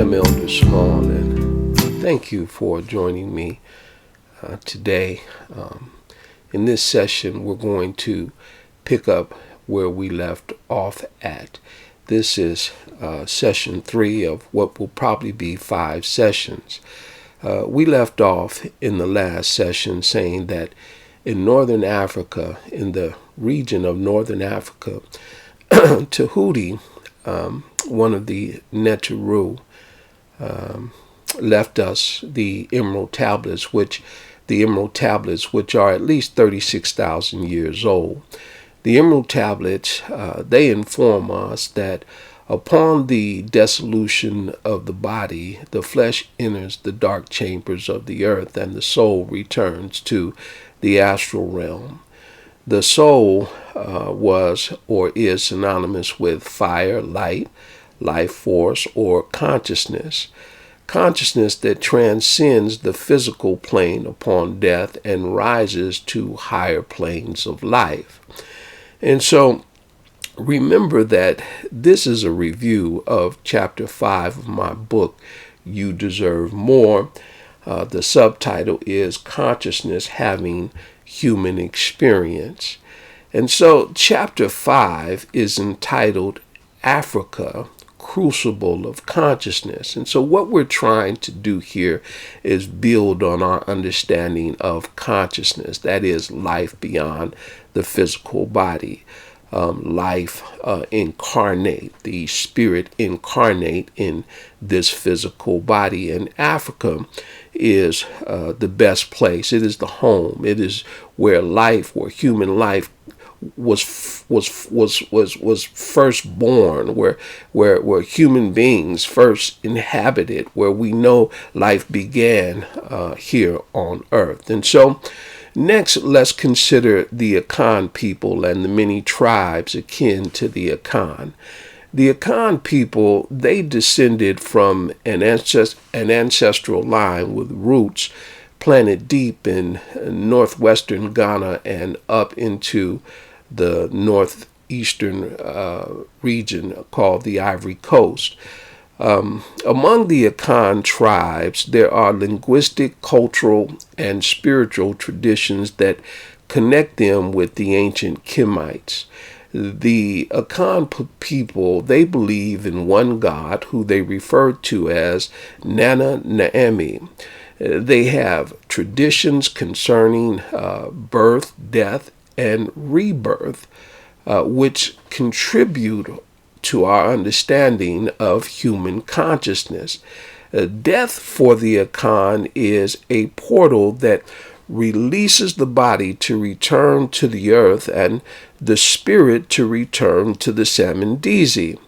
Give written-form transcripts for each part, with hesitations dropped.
am Elder Small, and thank you for joining me today. In this session, we're going to pick up where we left off at. This is session 3 of what will probably be 5 sessions. We left off in the last session saying that in Northern Africa, in the region of Northern Africa, Tahuti, one of the Neteru, left us the emerald tablets, which are at least 36,000 years old. The emerald tablets, they inform us that upon the dissolution of the body, the flesh enters the dark chambers of the earth, and the soul returns to the astral realm. The soul was or is synonymous with fire, light, life force, or consciousness. Consciousness that transcends the physical plane upon death and rises to higher planes of life. And so remember that this is a review of chapter 5 of my book, You Deserve More. The subtitle is Consciousness Having Human Experience. And so chapter 5 is entitled Africa, Crucible of Consciousness. And so what we're trying to do here is build on our understanding of consciousness, that is life beyond the physical body. Life incarnate, the spirit incarnate in this physical body. And Africa is the best place. It is the home. It is where human life was first born, where human beings first inhabited, where we know life began here on earth. And so next, let's consider the Akan people and the many tribes akin to the Akan. The Akan people, they descended from an ancestral line with roots planted deep in northwestern Ghana and up into the northeastern region called the Ivory Coast. Among the Akan tribes, there are linguistic, cultural, and spiritual traditions that connect them with the ancient Kemites. The Akan people, they believe in one God who they refer to as Nana Naemi. They have traditions concerning birth, death, and rebirth, which contribute to our understanding of human consciousness. Death for the Akan is a portal that releases the body to return to the earth and the spirit to return to the Samandisi.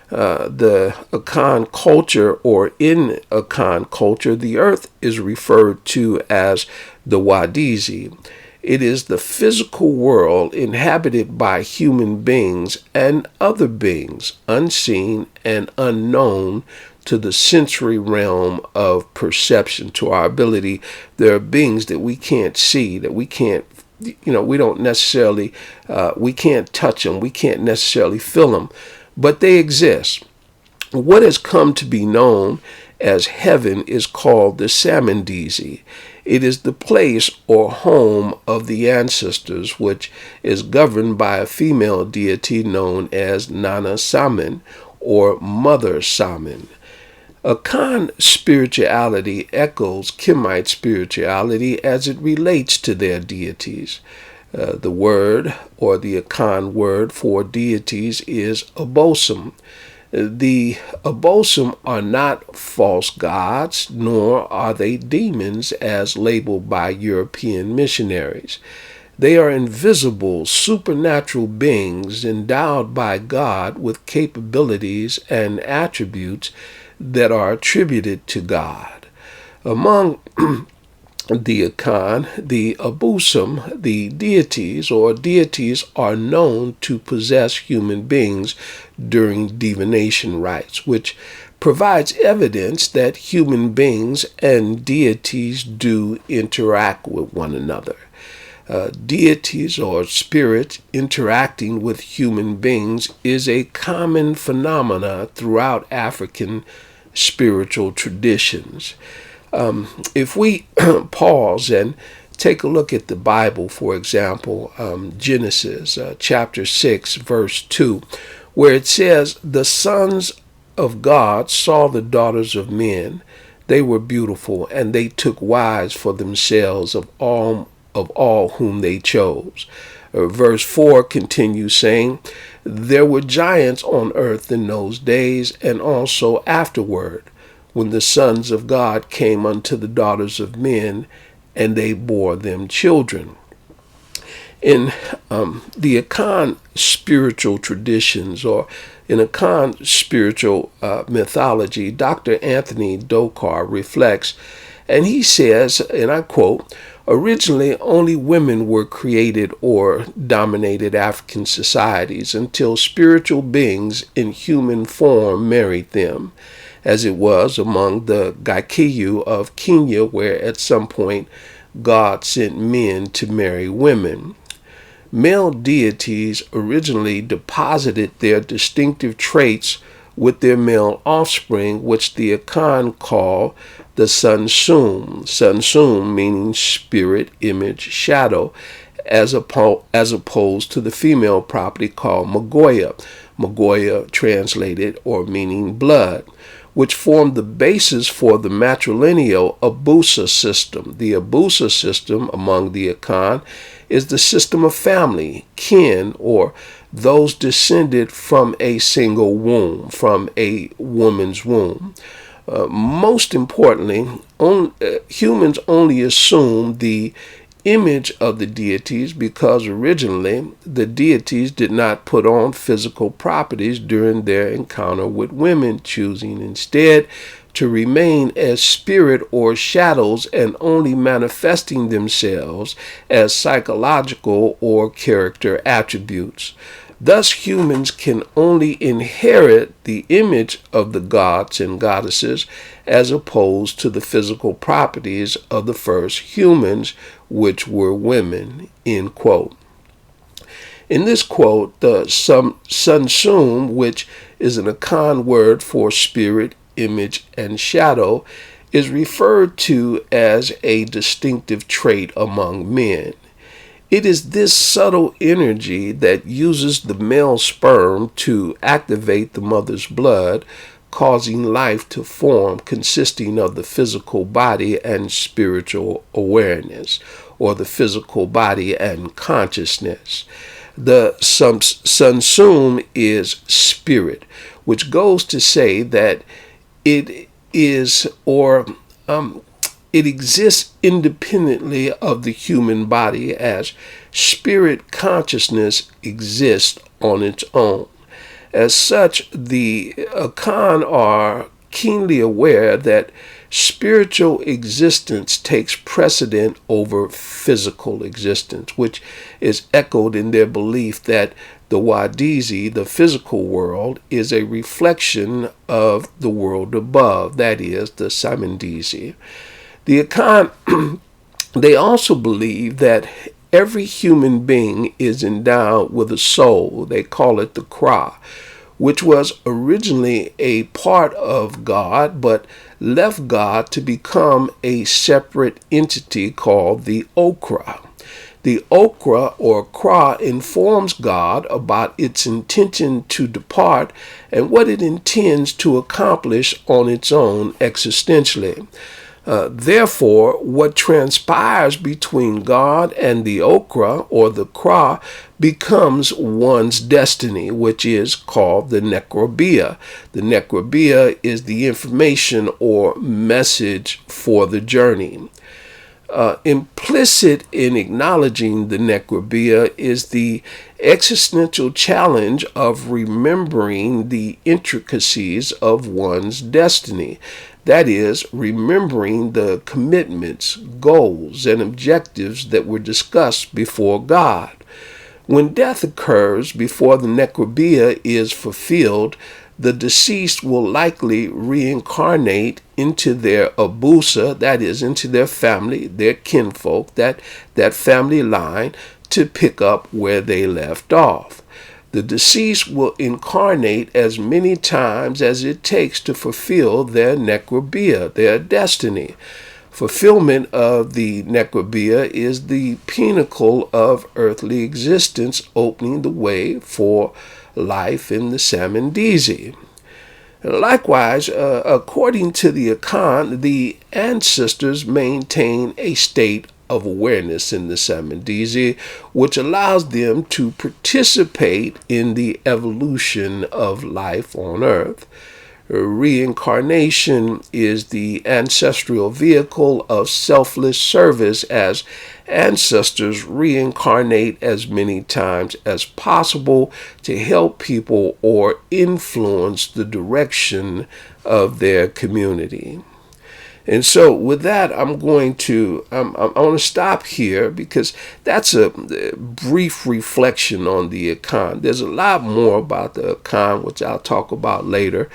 The Akan culture, or in Akan culture, the earth is referred to as the Wadizi. It is the physical world inhabited by human beings and other beings, unseen and unknown to the sensory realm of perception, to our ability. There are beings that we can't see, that we can't, we don't necessarily, we can't touch them, we can't necessarily feel them, but they exist. What has come to be known as heaven is called the Samandisi. It is the place or home of the ancestors, which is governed by a female deity known as Nana Saman or Mother Saman. Akan spirituality echoes Kemite spirituality as it relates to their deities. The word, or the Akan word for deities, is Abosom. The Abosom are not false gods, nor are they demons as labeled by European missionaries. They are invisible, supernatural beings endowed by God with capabilities and attributes that are attributed to God. Among the Akan, the Abosom, the deities are known to possess human beings during divination rites, which provides evidence that human beings and deities do interact with one another. Deities or spirits interacting with human beings is a common phenomena throughout African spiritual traditions. If we pause and take a look at the Bible, for example, Genesis chapter 6, verse 2, where it says, "The sons of God saw the daughters of men. They were beautiful, and they took wives for themselves of all whom they chose." Verse 4 continues saying, "There were giants on earth in those days, and also afterward, when the sons of God came unto the daughters of men, and they bore them children." In the Akan spiritual traditions, or in Akan spiritual mythology, Dr. Anthony Dokar reflects, and he says, and I quote, "Originally, only women were created or dominated African societies until spiritual beings in human form married them, as it was among the Gikuyu of Kenya, where at some point God sent men to marry women. Male deities originally deposited their distinctive traits with their male offspring, which the Akan call the Sunsum. Sunsum meaning spirit, image, shadow, as opposed to the female property called Magoya. Magoya translated or meaning blood, which formed the basis for the matrilineal Abusa system. The Abusa system among the Akan is the system of family, kin, or those descended from a single womb, from a woman's womb. Most importantly, humans only assume the image of the deities because originally the deities did not put on physical properties during their encounter with women, choosing instead to remain as spirit or shadows and only manifesting themselves as psychological or character attributes. Thus, humans can only inherit the image of the gods and goddesses as opposed to the physical properties of the first humans, which were women." End quote. In this quote, the Sunsum, which is an Akan word for spirit, image, and shadow, is referred to as a distinctive trait among men. It is this subtle energy that uses the male sperm to activate the mother's blood, causing life to form, consisting of the physical body and spiritual awareness, or the physical body and consciousness. The Sunsum is spirit, which goes to say that it is, or it exists independently of the human body, as spirit consciousness exists on its own. As such, the Akan are keenly aware that spiritual existence takes precedent over physical existence, which is echoed in their belief that the Wadizi, the physical world, is a reflection of the world above, that is, the Samandizi. The Akan, they also believe that every human being is endowed with a soul. They call it the Kra, which was originally a part of God, but left God to become a separate entity called the Okra. The Okra, or Kra, informs God about its intention to depart and what it intends to accomplish on its own existentially. Therefore, what transpires between God and the Okra, or the Kra, becomes one's destiny, which is called the Necrobia. The Necrobia is the information or message for the journey. Implicit in acknowledging the Necrobia is the existential challenge of remembering the intricacies of one's destiny. That is, remembering the commitments, goals, and objectives that were discussed before God. When death occurs before the Necrobia is fulfilled, the deceased will likely reincarnate into their abusa, that is, into their family, their kinfolk, that family line, to pick up where they left off. The deceased will incarnate as many times as it takes to fulfill their necrobia, their destiny. Fulfillment of the necrobia is the pinnacle of earthly existence, opening the way for life in the Samandisi. Likewise, according to the Akan, the ancestors maintain a state of awareness in the Samandisi, which allows them to participate in the evolution of life on earth. Reincarnation is the ancestral vehicle of selfless service, as ancestors reincarnate as many times as possible to help people or influence the direction of their community. And so with that, I want to stop here, because that's a brief reflection on the Akan. There's a lot more about the Akan, which I'll talk about later.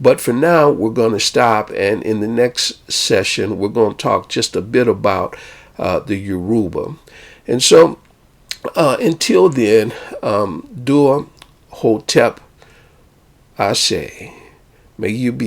But for now, we're going to stop. And in the next session, we're going to talk just a bit about the Yoruba. And so until then, Dua Hotep Ashe. May you be